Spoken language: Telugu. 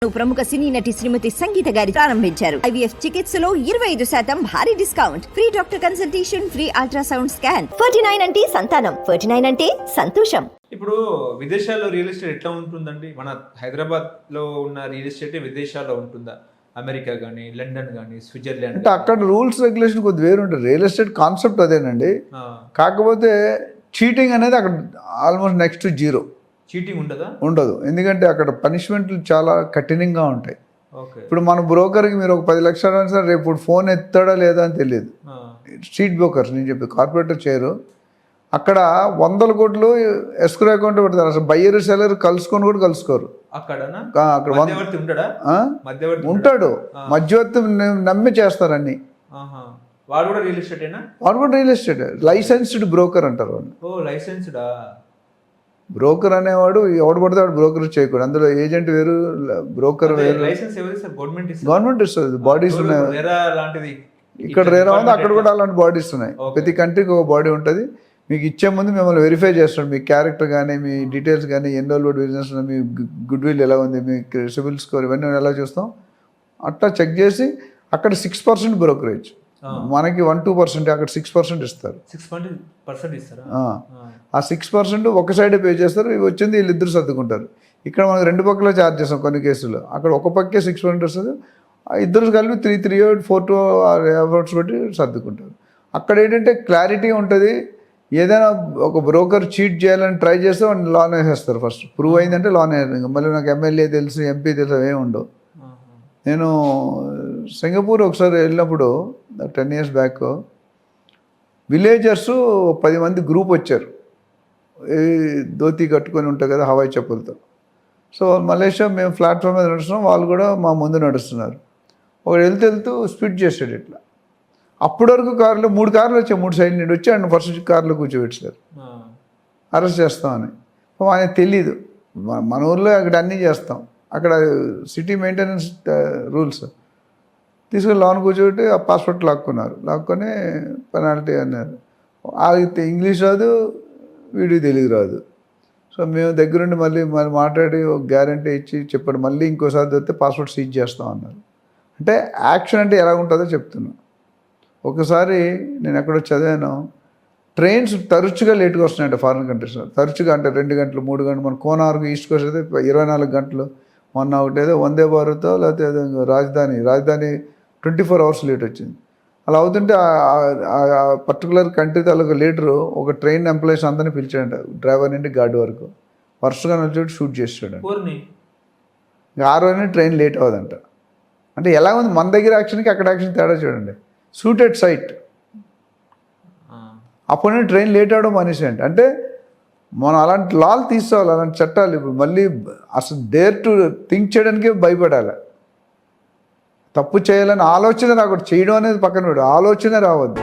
ప్రముఖ సినీ నటి శ్రీమతి సంగీత గారి ప్రారంభించారు. IVF చికిత్సలో 25% భారీ discount, free doctor consultation, free ultrasound scan. 49 అంటే సంతానం, 49 అంటే సంతోషం. ఇప్పుడు విదేశాల్లో రియల్ ఎస్టేట్ ఎట్లా ఉంటుందండి? మన హైదరాబాద్ లో ఉన్న రియల్ ఎస్టేట్ విదేశాల్లో ఉంటుందా? అమెరికా కానీ, లండన్ కానీ, స్విట్జర్లాండ్ అంటే అక్కడ రూల్స్ రెగ్యులేషన్ కొద్ది వేరు ఉంటుంది. రియల్ ఎస్టేట్ కాన్సెప్ట్ అదేనండి. కాకపోతే చీటింగ్ అనేది అక్కడ ఆల్మోస్ట్ నెక్స్ట్ జీరో. చీటింగ్ ఉండదు. ఎందుకంటే అక్కడ పనిష్మెంట్లు చాలా కఠినంగా ఉంటాయి. ఓకే. ఇప్పుడు మన బ్రోకర్కి మీరు ఒక 10 లక్షలు అని సార్, రేపు ఫోన్ ఎత్తాడా లేదా అని తెలియదు. స్ట్రీట్ బ్రోకర్స్ నేను చెప్పి కార్పొరేటర్ చేయరు. అక్కడ 100 కోట్లు ఎస్క్రో అకౌంట్ పెడతారు. అసలు బయ్యర్ సెల్లర్ కలుసుకొని కూడా కలుసుకోరు. అక్కడ ఉంటాడు మధ్యవర్తి నమ్మి చేస్తారు అన్ని. వాడు కూడా రియల్ ఎస్టేటేనా? వాడు కూడా రియల్ ఎస్టేట్ లైసెన్స్డ్ బ్రోకర్ అంటారు వాళ్ళు. ఓ లైసెన్స్డా? బ్రోకర్ అనేవాడు ఎవడు పడితే వాడు బ్రోకర్ చేయకూడదు. అందులో ఏజెంట్ వేరు, బ్రోకర్ వేరు. గవర్నమెంట్ ఇస్తుంది. బాడీస్ ఉన్నాయి ఇక్కడ రేరా ఉంది, అక్కడ కూడా అలాంటి బాడీస్ ఉన్నాయి. ప్రతి కంట్రీకి ఒక బాడీ ఉంటుంది. మీకు ఇచ్చే ముందు మిమ్మల్ని వెరిఫై చేస్తాడు. మీ క్యారెక్టర్ కానీ, మీ డీటెయిల్స్ కానీ, enrolled business, me good will ఎలా ఉంది, మీ సిబిల్ స్కోర్, ఇవన్నీ ఎలా చూస్తాం. అట్లా చెక్ చేసి అక్కడ 6% బ్రోకరేజ్, మనకి 1-2%, అక్కడ 6% ఇస్తారు. 6% ఇస్తారా? ఆ 6% ఒక సైడే పే చేస్తారు. ఇవి వచ్చింది వీళ్ళిద్దరు సర్దుకుంటారు. ఇక్కడ మనకు 2 పక్కల ఛార్జ్ చేస్తాం కొన్ని కేసుల్లో. అక్కడ ఒక పక్కే 6% వస్తుంది. ఇద్దరు కలిపి 3-4 అవర్స్ బట్టి సర్దుకుంటారు. అక్కడ ఏంటంటే క్లారిటీ ఉంటుంది. ఏదైనా ఒక బ్రోకర్ చీట్ చేయాలని ట్రై చేస్తే వాడిని లోన్ వేసేస్తారు. ఫస్ట్ ప్రూవ్ అయిందంటే లోన్ వేయాలి. మళ్ళీ నాకు ఎమ్మెల్యే తెలుసు, ఎంపీ తెలుసు, అవేమి ఉండవు. నేను సింగపూర్ ఒకసారి వెళ్ళినప్పుడు 10 years బ్యాక్, విలేజర్స్ 10 మంది గ్రూప్ వచ్చారు. ధోతి కట్టుకొని ఉంటాయి కదా హవాయి చెప్పులతో. సో మలేషియా మేము ప్లాట్ఫామ్ మీద నడుస్తున్నాం, వాళ్ళు కూడా మా ముందు నడుస్తున్నారు. ఒకడు వెళ్తూ స్పీడ్ చేసాడు ఇట్లా. అప్పటి వరకు కార్లో 3 కార్లు వచ్చాయి, 3 సైడ్ నుండి వచ్చి ఆయన ఫస్ట్ కార్లో కూర్చోబెట్టారు. అరెస్ట్ చేస్తామని. ఆయనకు తెలీదు. మన ఊర్లో అక్కడ అన్నీ చేస్తాం. అక్కడ సిటీ మెయింటెనెన్స్ రూల్స్ తీసుకొని లోన్ కూర్చోబెట్టి ఆ పాస్పోర్ట్ లాక్కొని పెనాల్టీ అన్నారు. ఆగితే ఇంగ్లీష్ రాదు, వీడికి తెలుగు రాదు. సో మేము దగ్గరుండి మళ్ళీ మాట్లాడి ఒక గ్యారంటీ ఇచ్చి చెప్పాడు, మళ్ళీ ఇంకోసారి దొరికితే పాస్పోర్ట్ సీజ్ చేస్తాం అన్నారు. అంటే యాక్షన్ అంటే ఎలా ఉంటుందో చెప్తున్నా. ఒకసారి నేను ఎక్కడో చదివాను, ట్రైన్స్ తరచుగా లేట్గా వస్తున్నాయంట ఫారిన్ కంట్రీస్లో. తరచుగా అంటే 2 గంటలు 3 గంటలు. మన కోనార్కు ఈస్ట్ కోస్ట్ అయితే 24 గంటలు. మొన్న ఒకటి ఏదో వందే భారత్ లేకపోతే ఏదో రాజధాని 24 hours లేట్ వచ్చింది. అలా అవుతుంటే ఆ పర్టికులర్ కంట్రీ తాలూకు లీడరు ఒక ట్రైన్ ఎంప్లాయీస్ అందరినీ పిలిచాడంట, డ్రైవర్ నుండి గార్డ్ వరకు. వరుసగా వచ్చి షూట్ చేసాడు. ఆ రోజునే ట్రైన్ లేట్ అవ్వదంట. అంటే ఎలా ఉంది మన దగ్గర యాక్షన్కి అక్కడ యాక్షన్ తేడా చూడండి. Shooted site. అప్పుడే ట్రైన్ లేట్ అవ్వడం మనిషి అంటే మనం అలాంటి లాలు తీసుకోవాలి, అలాంటి చట్టాలు. ఇప్పుడు మళ్ళీ అసలు డేర్ టు థింక్ చేయడానికే భయపడాలి. తప్పు చేయాలని ఆలోచన రాకూడదు. చేయడం అనేది పక్కన పెడు, ఆలోచన రావద్దు.